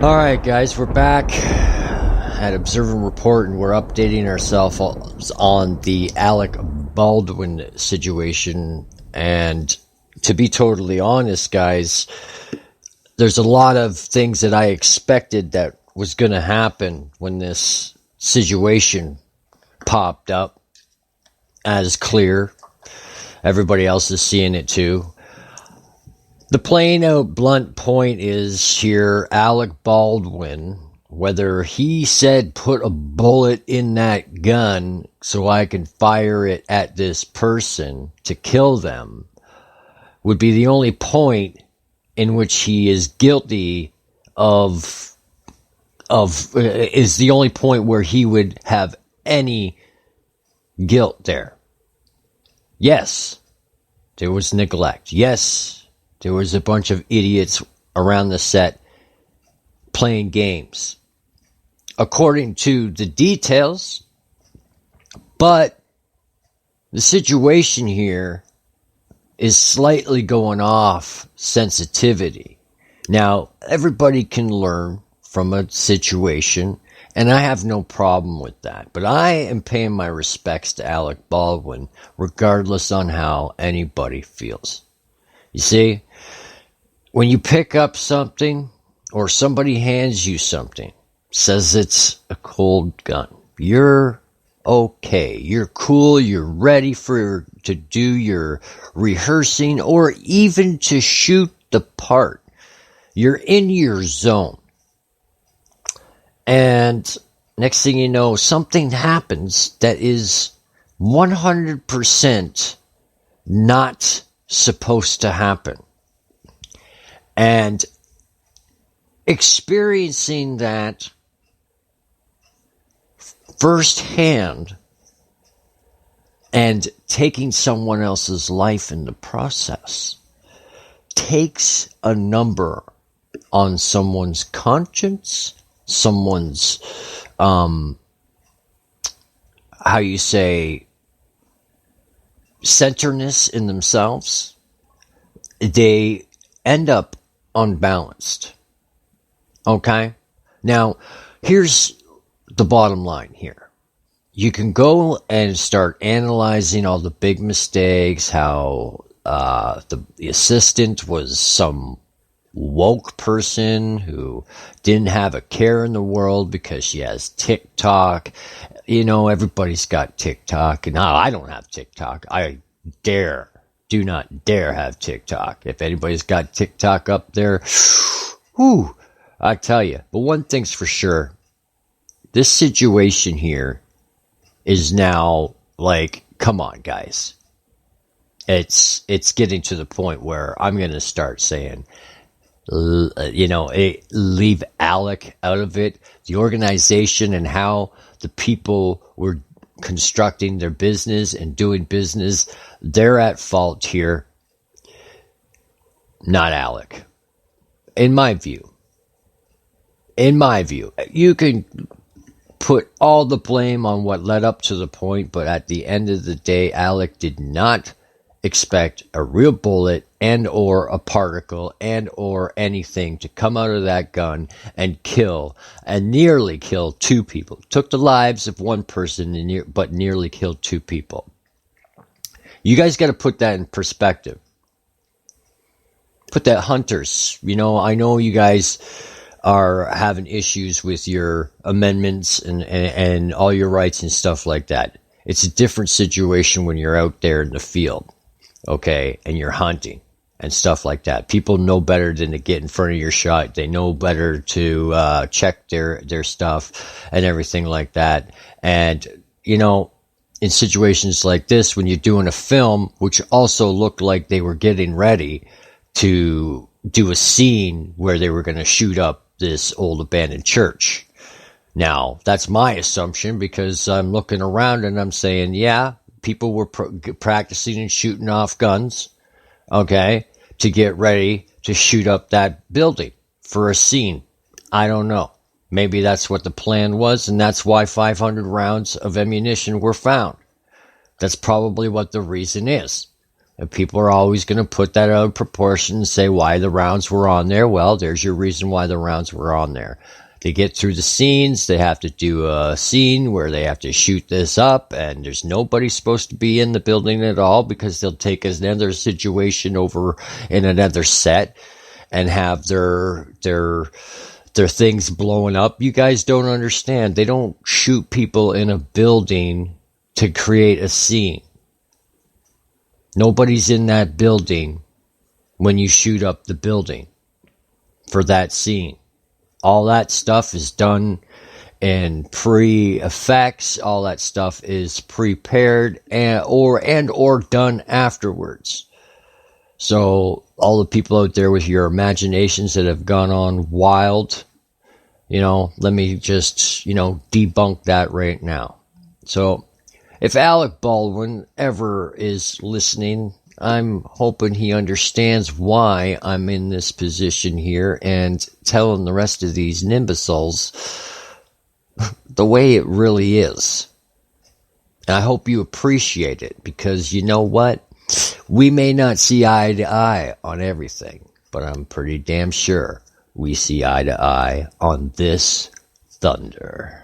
All right, guys, we're back at Observe and Report, and we're updating ourselves on the Alec Baldwin situation. And to be totally honest, guys, there's a lot of things that I expected that was going to happen when this situation popped up, as clear. Everybody else is seeing it too. The plain out blunt point is here, Alec Baldwin, whether he said put a bullet in that gun so I can fire it at this person to kill them, would be the only point in which he is guilty is the only point where he would have any guilt there. Yes, there was neglect. Yes, there was a bunch of idiots around the set playing games, according to the details. But the situation here is slightly going off sensitivity. Now, everybody can learn from a situation, and I have no problem with that. But I am paying my respects to Alec Baldwin, regardless on how anybody feels. You see, when you pick up something or somebody hands you something, says it's a cold gun, you're okay, you're cool, you're ready to do your rehearsing or even to shoot the part. You're in your zone. And next thing you know, something happens that is 100% not supposed to happen. And experiencing that firsthand and taking someone else's life in the process takes a number on someone's conscience, someone's, centeredness in themselves. They end up unbalanced. Okay? Now, here's the bottom line here. You can go and start analyzing all the big mistakes, how the assistant was some woke person who didn't have a care in the world because she has TikTok. You know, everybody's got TikTok, and I don't have TikTok. Do not dare have TikTok. If anybody's got TikTok up there, whew, I tell you. But one thing's for sure, this situation here is now like, come on, guys. It's getting to the point where I'm going to start saying, leave Alec out of it. The organization and how the people were constructing their business and doing business, they're at fault here. Not Alec. In my view, you can put all the blame on what led up to the point, but at the end of the day, Alec did not expect a real bullet and or a particle and or anything to come out of that gun and kill and nearly kill two people. Took the lives of one person, but nearly killed two people. You guys got to put that in perspective. Put that, hunters. You know, I know you guys are having issues with your amendments and all your rights and stuff like that. It's a different situation when you're out there in the field, okay, and you're hunting and stuff like that. People know better than to get in front of your shot. They know better to check their stuff and everything like that. And, you know, in situations like this, when you're doing a film, which also looked like they were getting ready to do a scene where they were going to shoot up this old abandoned church. Now, that's my assumption because I'm looking around and I'm saying, yeah, people were practicing and shooting off guns, okay, to get ready to shoot up that building for a scene. I don't know. Maybe that's what the plan was, and that's why 500 rounds of ammunition were found. That's probably what the reason is. And people are always going to put that out of proportion and say why the rounds were on there. Well, there's your reason why the rounds were on there. They get through the scenes. They have to do a scene where they have to shoot this up, and there's nobody supposed to be in the building at all because they'll take another situation over in another set and have their things blowing up. You guys don't understand. They don't shoot people in a building to create a scene. Nobody's in that building when you shoot up the building for that scene. All that stuff is done in pre-effects. All that stuff is prepared or done afterwards. So all the people out there with your imaginations that have gone on wild, let me just, debunk that right now. So if Alec Baldwin ever is listening, I'm hoping he understands why I'm in this position here and telling the rest of these nimbusols the way it really is. And I hope you appreciate it, because you know what? We may not see eye to eye on everything, but I'm pretty damn sure we see eye to eye on this thunder.